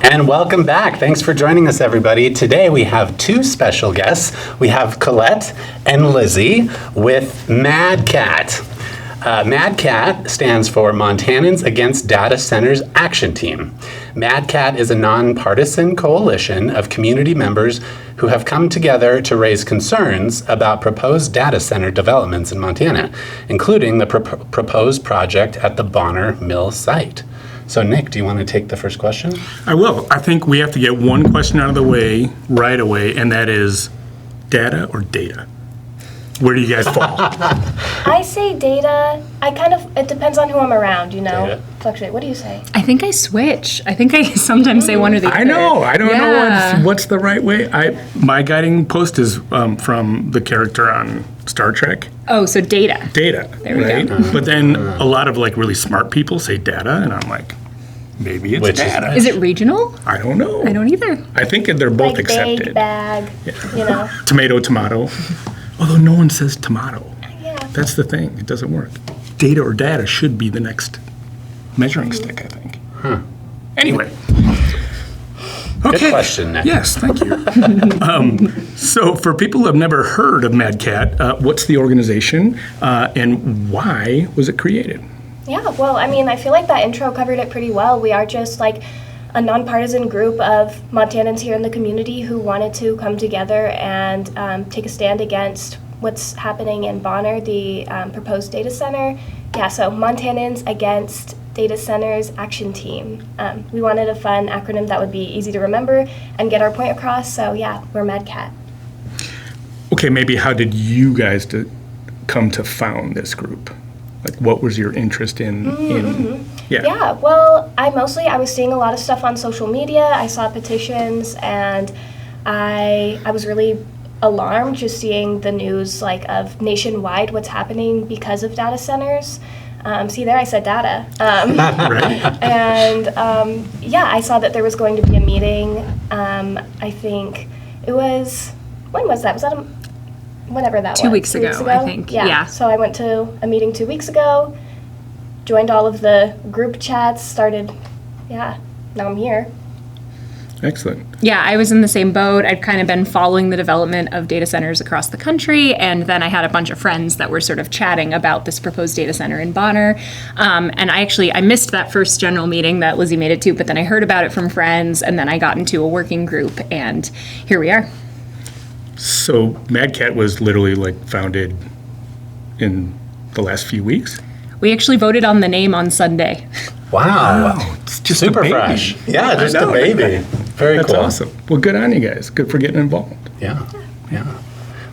And welcome back. Thanks for joining us, everybody. Today we have two special guests. We have Colette and Lizzie with MADCAT. MADCAT stands for Montanans Against Data Centers Action Team. MADCAT is a nonpartisan coalition of community members who have come together to raise concerns about proposed data center developments in Montana, including the proposed project at the Bonner Mill site. So Nick, do you want to take the first question? I will. I think we have to get one question out of the way right away, and that is data or data? Where do you guys fall? I say data. It depends on who I'm around, Data. Fluctuate. What do you say? I think I switch. I think I sometimes say one or the other. I know. I don't know what's the right way. My guiding post is from the character on Star Trek. Oh, so data. Data. There we right? go. But then a lot of really smart people say data, and I'm like, maybe it's Which is data. Is it regional? I don't know. I don't either. I think they're both Like accepted. big bag, Tomato, tomato. Although no one says tomato. Yeah. That's the thing. It doesn't work. Data or data should be the next measuring stick, I think. Anyway. Good question, Nick. Yes, thank you. So for people who have never heard of MADCAT, what's the organization and why was it created? Yeah, well, I feel like that intro covered it pretty well. We are just like a nonpartisan group of Montanans here in the community who wanted to come together and take a stand against what's happening in Bonner, the proposed data center. Yeah, so Montanans Against Data Centers Action Team. We wanted a fun acronym that would be easy to remember and get our point across, so yeah, we're MADCAT. Okay, maybe how did you guys come to found this group? Like, what was your interest in Yeah, well, I was seeing a lot of stuff on social media. I saw petitions, and I was really alarmed just seeing the news of nationwide what's happening because of data centers. See there, I said data. And I saw that there was going to be a meeting. I think it was, when was that? Was that whenever that was? 2 weeks ago, I think. Yeah. So I went to a meeting 2 weeks ago, joined all of the group chats, now I'm here. Excellent. Yeah, I was in the same boat. I'd kind of been following the development of data centers across the country, and then I had a bunch of friends that were sort of chatting about this proposed data center in Bonner. And I missed that first general meeting that Lizzie made it to, but then I heard about it from friends, and then I got into a working group, and here we are. So MADCAT was literally founded in the last few weeks? We actually voted on the name on Sunday. Wow. It's just Super a baby. fresh. Yeah, just a baby. Very That's cool. awesome. Well, good on you guys. Good for getting involved. Yeah.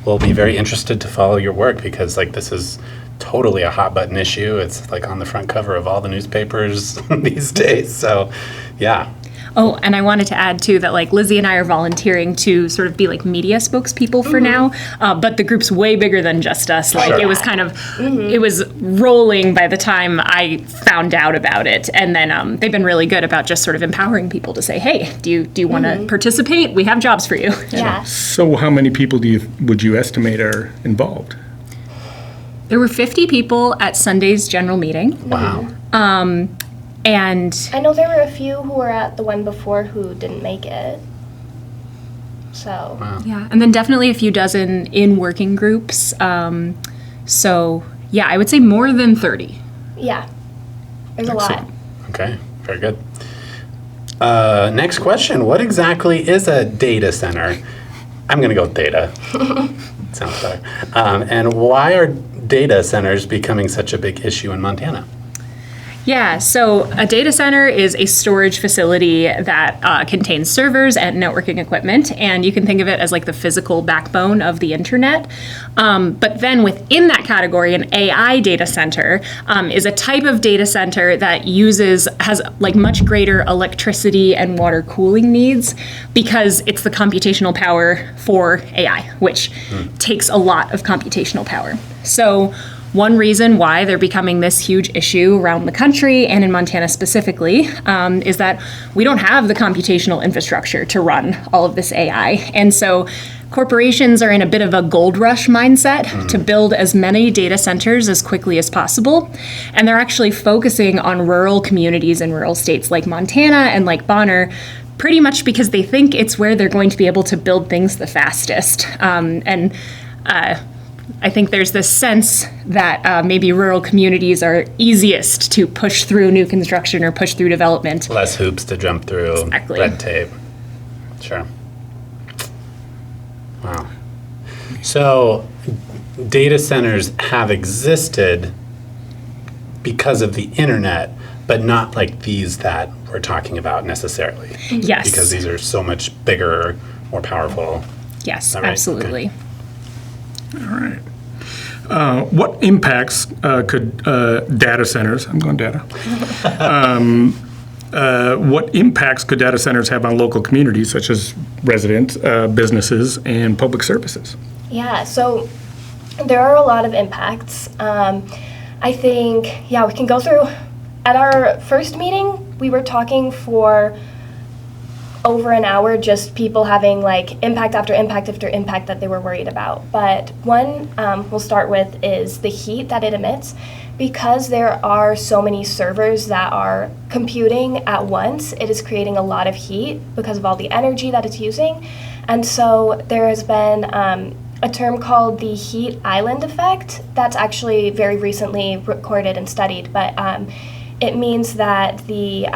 We'll be very interested to follow your work because this is totally a hot button issue. It's on the front cover of all the newspapers these days. So, yeah. Oh, and I wanted to add, too, that, Lizzie and I are volunteering to sort of be, media spokespeople for now, but the group's way bigger than just us. Sure. It was kind of, it was rolling by the time I found out about it, and then they've been really good about just sort of empowering people to say, hey, do you want to participate? We have jobs for you. Yeah. So how many people would you estimate are involved? There were 50 people at Sunday's general meeting. Wow. And I know there were a few who were at the one before who didn't make it. So. Wow. yeah, and then definitely a few dozen in working groups. So yeah, I would say more than 30. Yeah. There's a lot. Okay, very good. Next question. What exactly is a data center? I'm going to go with data. Sounds better. And why are data centers becoming such a big issue in Montana? Yeah, so a data center is a storage facility that contains servers and networking equipment, and you can think of it as the physical backbone of the internet. But then within that category, an AI data center is a type of data center that has much greater electricity and water cooling needs because it's the computational power for AI, which takes a lot of computational power. So one reason why they're becoming this huge issue around the country and in Montana specifically is that we don't have the computational infrastructure to run all of this AI. And so corporations are in a bit of a gold rush mindset to build as many data centers as quickly as possible. And they're actually focusing on rural communities in rural states like Montana and like Bonner pretty much because they think it's where they're going to be able to build things the fastest. I think there's this sense that maybe rural communities are easiest to push through new construction or push through development. Less hoops to jump through, Exactly. red tape. Sure. Wow. So data centers have existed because of the internet, but not like these that we're talking about necessarily. Yes. Because these are so much bigger, more powerful. Yes, All right, absolutely. okay. All right. What impacts could data centers, I'm going data, what impacts could data centers have on local communities such as residents, businesses, and public services? Yeah, so there are a lot of impacts. I think, we can go through. At our first meeting, we were talking for over an hour, just people having like impact after impact after impact that they were worried about. But one we'll start with is the heat that it emits. Because there are so many servers that are computing at once, it is creating a lot of heat because of all the energy that it's using. And so there has been a term called the heat island effect that's actually very recently recorded and studied. But it means that the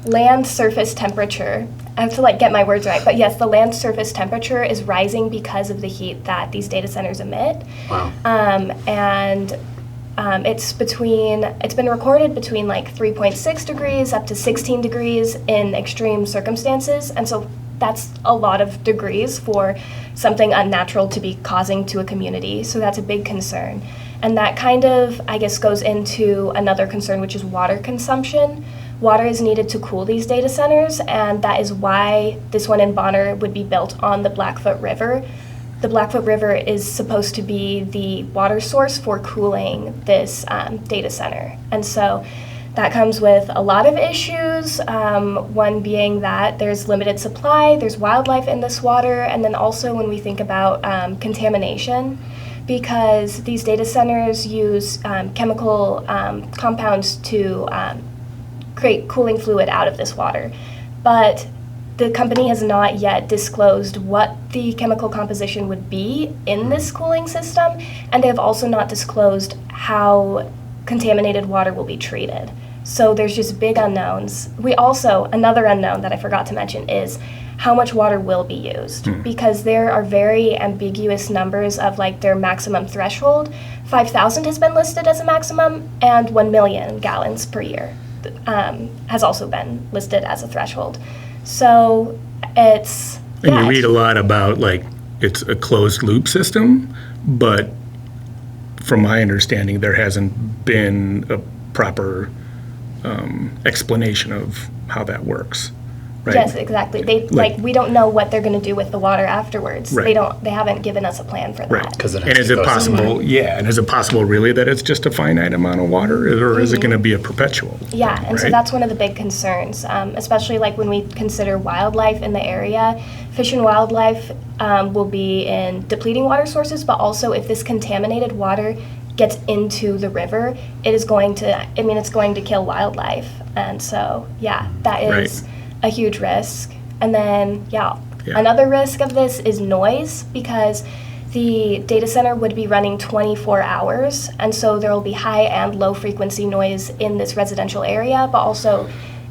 land surface temperature, I have to like get my words right, but yes, the land surface temperature is rising because of the heat that these data centers emit. Wow. It's been recorded between like 3.6 degrees up to 16 degrees in extreme circumstances, and so that's a lot of degrees for something unnatural to be causing to a community, so that's a big concern. And that kind of, I guess, goes into another concern, which is water consumption. Water is needed to cool these data centers, and that is why this one in Bonner would be built on the Blackfoot River. The Blackfoot River is supposed to be the water source for cooling this data center. And so that comes with a lot of issues, one being that there's limited supply, there's wildlife in this water, and then also when we think about contamination, because these data centers use chemical compounds to create cooling fluid out of this water. But the company has not yet disclosed what the chemical composition would be in this cooling system, and they have also not disclosed how contaminated water will be treated. So there's just big unknowns. Another unknown that I forgot to mention is how much water will be used, because there are very ambiguous numbers of like their maximum threshold. 5,000 has been listed as a maximum, and 1 million gallons per year has also been listed as a threshold. So it's... And you read a lot about like it's a closed loop system, but from my understanding, there hasn't been a proper explanation of how that works. Right? Yes, exactly. We don't know what they're going to do with the water afterwards. Right. They haven't given us a plan for that. Right. And is it possible? Yeah. And is it possible really that it's just a finite amount of water, or is it going to be a perpetual? Yeah, and so right? that's one of the big concerns, especially like when we consider wildlife in the area. Fish and wildlife will be in depleting water sources, but also if this contaminated water gets into the river, it's going to kill wildlife. And so, that is a huge risk. And then, another risk of this is noise, because the data center would be running 24 hours, and so there will be high and low frequency noise in this residential area, but also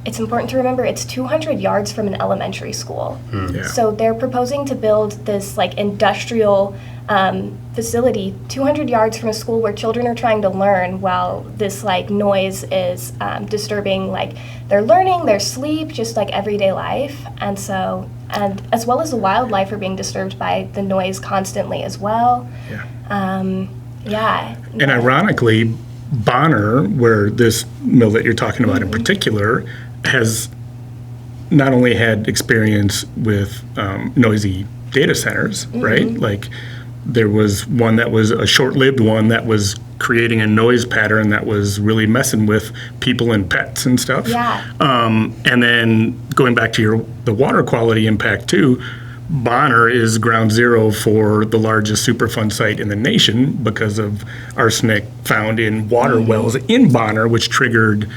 it's important to remember it's 200 yards from an elementary school. So they're proposing to build this like industrial facility 200 yards from a school where children are trying to learn, while this like noise is disturbing like their learning, their sleep, just like everyday life. And so, and as well as the wildlife are being disturbed by the noise constantly as well. And ironically, Bonner, where this mill that you're talking about in particular, has not only had experience with noisy data centers, right? Like there was one that was a short-lived one that was creating a noise pattern that was really messing with people and pets and stuff. And then going back to the water quality impact too, Bonner is ground zero for the largest Superfund site in the nation because of arsenic found in water wells in Bonner, which triggered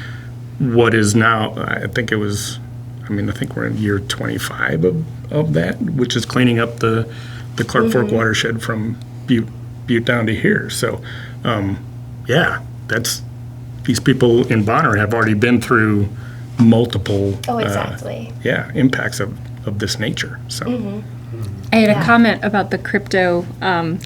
what is now, I think we're in year 25 of that, which is cleaning up the Clark Fork watershed from Butte down to here. So, these people in Bonner have already been through multiple exactly. Impacts of this nature. So. I had a comment about the crypto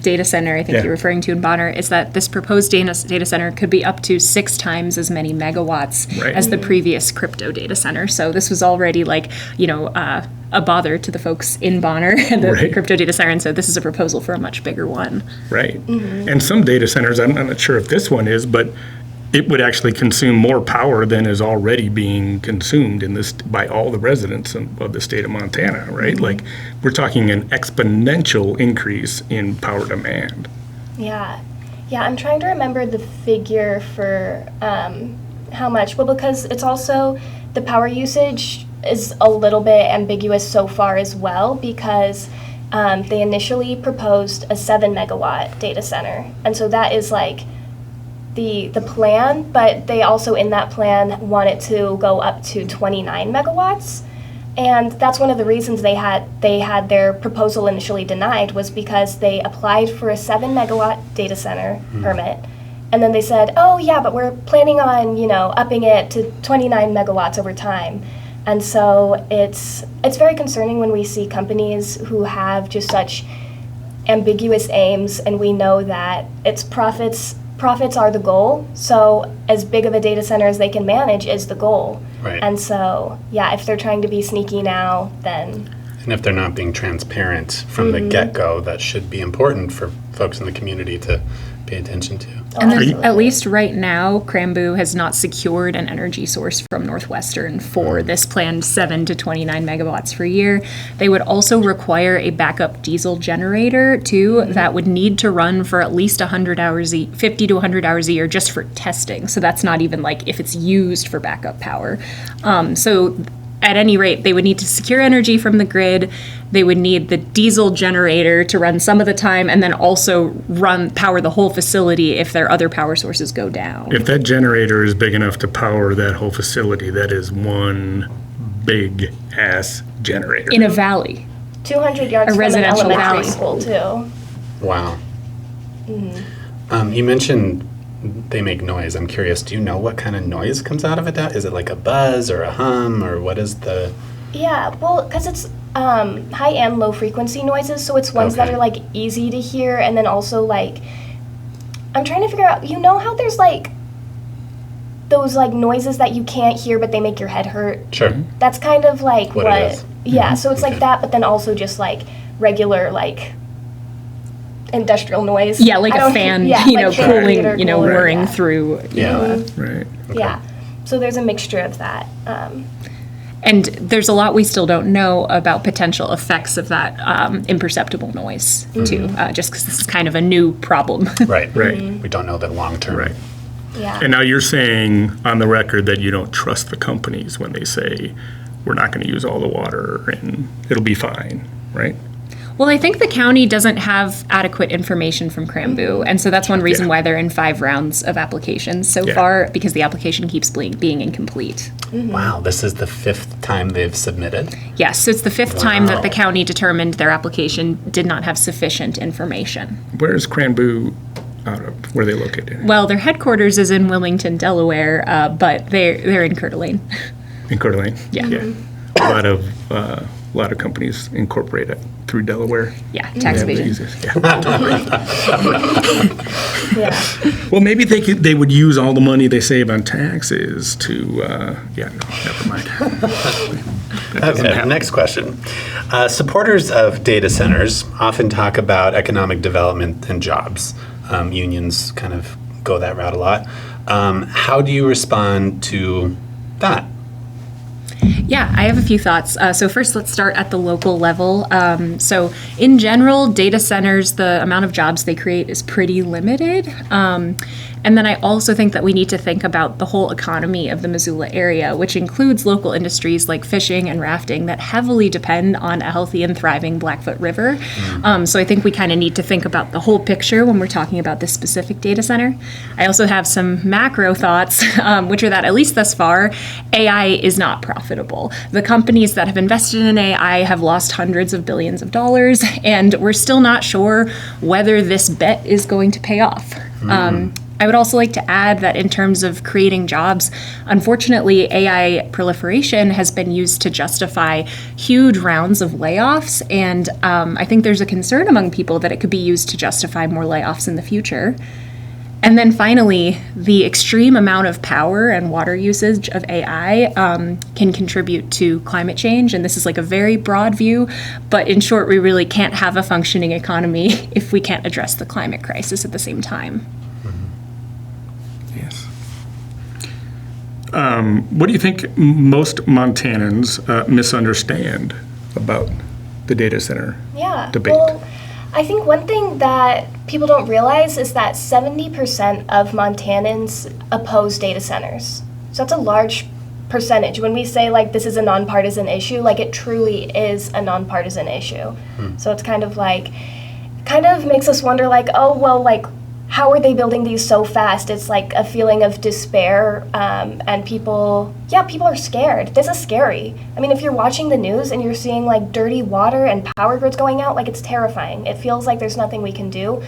data center I think you're referring to in Bonner, is that this proposed data center could be up to 6 times as many megawatts as the previous crypto data center. So this was already a bother to the folks in Bonner and the crypto data center, and so this is a proposal for a much bigger one. Right. And some data centers, I'm not sure if this one is, but it would actually consume more power than is already being consumed by all the residents of the state of Montana, right? Like, we're talking an exponential increase in power demand. Yeah, I'm trying to remember the figure for how much. Well, because it's also, the power usage is a little bit ambiguous so far as well, because they initially proposed a 7 megawatt data center. And so that is the plan, but they also in that plan want it to go up to 29 megawatts. And that's one of the reasons they had their proposal initially denied, was because they applied for a 7 megawatt data center permit. And then they said, oh yeah, but we're planning on, upping it to 29 megawatts over time. And so it's very concerning when we see companies who have just such ambiguous aims, and we know that it's profits are the goal, so as big of a data center as they can manage is the goal. Right. And so, if they're trying to be sneaky now, then... And if they're not being transparent from the get-go, that should be important for folks in the community to pay attention to. And then, at least right now, Cranboo has not secured an energy source from Northwestern for this planned 7 to 29 megawatts per year. They would also require a backup diesel generator, too, that would need to run for at least 50 to 100 hours a year just for testing. So that's not even if it's used for backup power. So at any rate, they would need to secure energy from the grid. They would need the diesel generator to run some of the time, and then also power the whole facility if their other power sources go down. If that generator is big enough to power that whole facility, that is one big ass generator. In a valley. 200 yards A from an residential elementary valley. school, too. Wow. You mentioned they make noise. I'm curious, do you know what kind of noise comes out of it? Is it like a buzz or a hum, or what is the... Yeah, well, because it's high and low frequency noises, so it's ones that are easy to hear, and then also I'm trying to figure out, how there's those noises that you can't hear but they make your head hurt? Sure. That's kind of what it is. Yeah, so it's that, but then also just regular industrial noise. Yeah, like a fan, cooling, whirring through. Yeah. Right. Okay. Yeah. So there's a mixture of that. And there's a lot we still don't know about potential effects of that imperceptible noise, too, just because this is kind of a new problem. Right. Right. We don't know that long term. Right. Yeah. And now you're saying on the record that you don't trust the companies when they say we're not going to use all the water and it'll be fine, right? Well, I think the county doesn't have adequate information from Cranboo, and so that's one reason why they're in 5 rounds of applications so far, because the application keeps being incomplete. Wow, this is the 5th time they've submitted? Yes, so it's the 5th time that the county determined their application did not have sufficient information. Where's Cranboo out of? Where are they located? Well, their headquarters is in Wilmington, Delaware, but they're in Coeur d'Alene. In Coeur d'Alene? Yeah. A lot of companies incorporate it through Delaware. Yeah, tax evasion. Yeah. Well, maybe they would use all the money they save on taxes to. Never mind. Okay, next question. Supporters of data centers often talk about economic development and jobs. Unions kind of go that route a lot. How do you respond to that? Yeah, I have a few thoughts. So first, let's start at the local level. So in general, data centers, the amount of jobs they create is pretty limited. And then I also think that we need to think about the whole economy of the Missoula area, which includes local industries like fishing and rafting that heavily depend on a healthy and thriving Blackfoot River. So I think we kind of need to think about the whole picture when we're talking about this specific data center. I also have some macro thoughts, which are that at least thus far, AI is not profitable. The companies that have invested in AI have lost hundreds of billions of dollars, and we're still not sure whether this bet is going to pay off. I would also like to add that in terms of creating jobs, unfortunately, AI proliferation has been used to justify huge rounds of layoffs, and I think there's a concern among people that it could be used to justify more layoffs in the future. And then finally, the extreme amount of power and water usage of AI can contribute to climate change. And this is like a very broad view, but in short, we really can't have a functioning economy if we can't address the climate crisis at the same time. Yes. What do you think most Montanans misunderstand about the data center debate? Well, I think one thing that people don't realize is that 70% of Montanans oppose data centers. So that's a large percentage. When we say like this is a nonpartisan issue, like it truly is a nonpartisan issue. So it's kind of makes us wonder like, oh, well, like how are they building these so fast? It's like a feeling of despair, and people are scared. This is scary. I mean, if you're watching the news and you're seeing like dirty water and power grids going out, like it's terrifying. It feels like there's nothing we can do.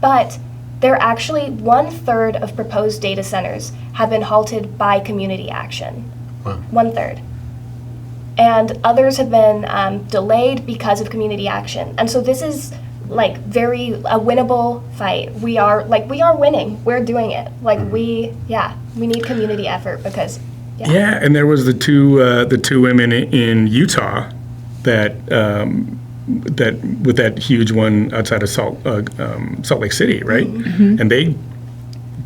But they're actually 1/3 of proposed data centers have been halted by community action. Wow. 1/3. And others have been delayed because of community action. And so this is like a winnable fight. We are winning. We're doing it. Like we need community effort because and there was the two women in Utah that with that huge one outside of Salt Lake City, right? And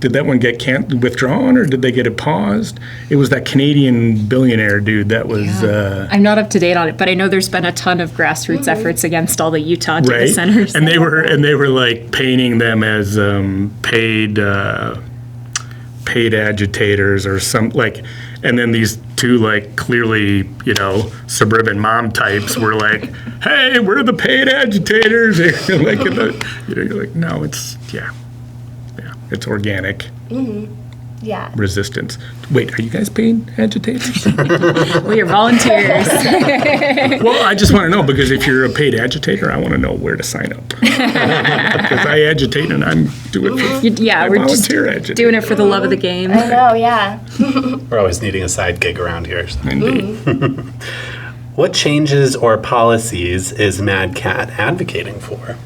did that one get withdrawn or did they get it paused? It was that Canadian billionaire dude that was. I'm not up to date on it, but I know there's been a ton of grassroots efforts against all the Utah data centers. And they were like painting them as paid agitators or some like, and then these two like clearly suburban mom types were like, hey, we're the paid agitators. Like you're like, no, it's it's organic. Resistance. Wait, are you guys paid agitators? We are volunteers. Well, I just want to know, because if you're a paid agitator, I want to know where to sign up. Because I agitate and I'm doing it for we're just doing it for the love of the game. I know, yeah. We're always needing a side gig around here. So. Indeed. What changes or policies is MADCAT advocating for?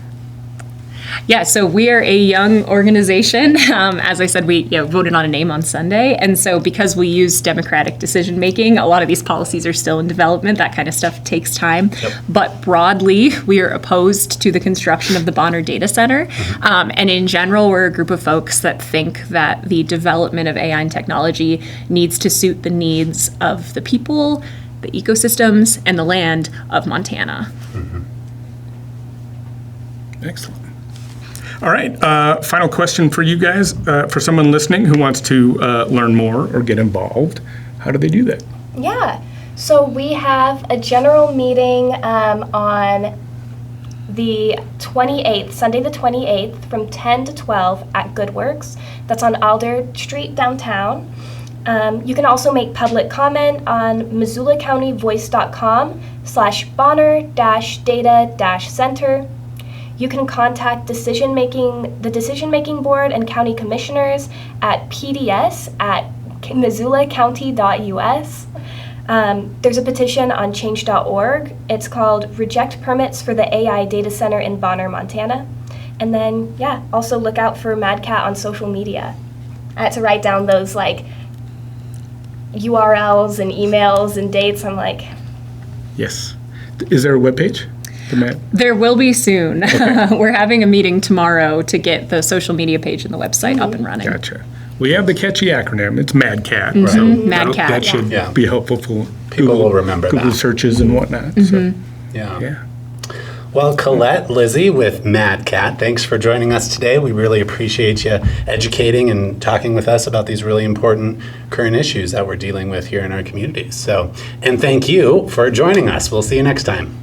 Yeah, so we are a young organization. As I said, we voted on a name on Sunday. And so because we use democratic decision making, a lot of these policies are still in development. That kind of stuff takes time. Yep. But broadly, we are opposed to the construction of the Bonner Data Center. And in general, we're a group of folks that think that the development of AI and technology needs to suit the needs of the people, the ecosystems, and the land of Montana. Excellent. All right, final question for you guys. For someone listening who wants to learn more or get involved, how do they do that? Yeah, so we have a general meeting on the 28th, Sunday the 28th, from 10 to 12 at Goodworks. That's on Alder Street downtown. You can also make public comment on MissoulaCountyVoice.com/Bonner-Data-Center. You can contact the decision-making board and county commissioners at pds@missoulacounty.us. There's a petition on change.org. It's called Reject Permits for the AI Data Center in Bonner, Montana. And then, also look out for MADCAT on social media. I had to write down those like URLs and emails and dates. I'm like... Yes. Is there a webpage? the Mad? There will be soon. We're having a meeting tomorrow to get the social media page and the website up and running. Gotcha. We have the catchy acronym. It's MADCAT. Right. So MADCAT. that should Yeah. be helpful for People will remember Google that. searches and whatnot. So, Yeah. yeah. Well, Colette, Lizzie with MADCAT, thanks for joining us today. We really appreciate you educating and talking with us about these really important current issues that we're dealing with here in our communities. So, and thank you for joining us. We'll see you next time.